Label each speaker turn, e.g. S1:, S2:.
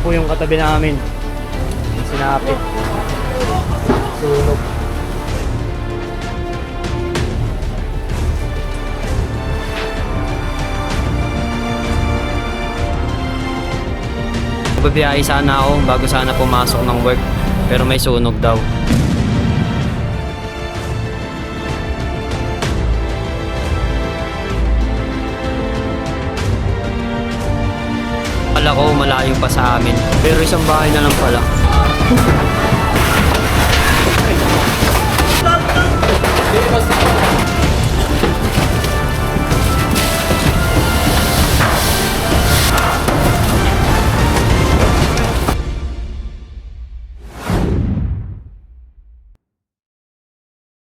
S1: po yung katabi namin. Sinapit. Sunog. Babiyahe sana ako bago sana pumasok ng work, pero may sunog daw. Akala ko malayo pa sa amin, pero isang bahay na lang pala.